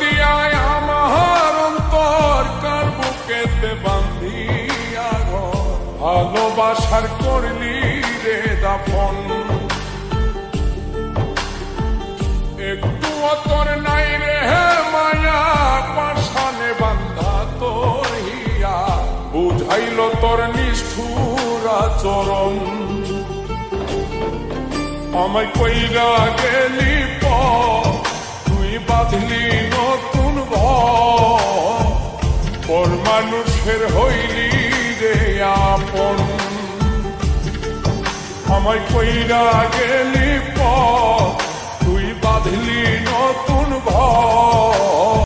দিয়া আমার অন্তর কার বুকেতে বান্ধিয়া ঘর ভালোবাসার করলি রে দাফন একটু তোর নাই রে মায়া পাশানে বান্ধা তোর হিয়া বুঝাইল তোর নিষ্ঠুর আচরণ আমায় কইরা গেলি তুই বাঁধলি নতুন ঘর মানুষের হইলি রে আপন আমায় কইরা গেলি তুই বাঁধলি নতুন ঘর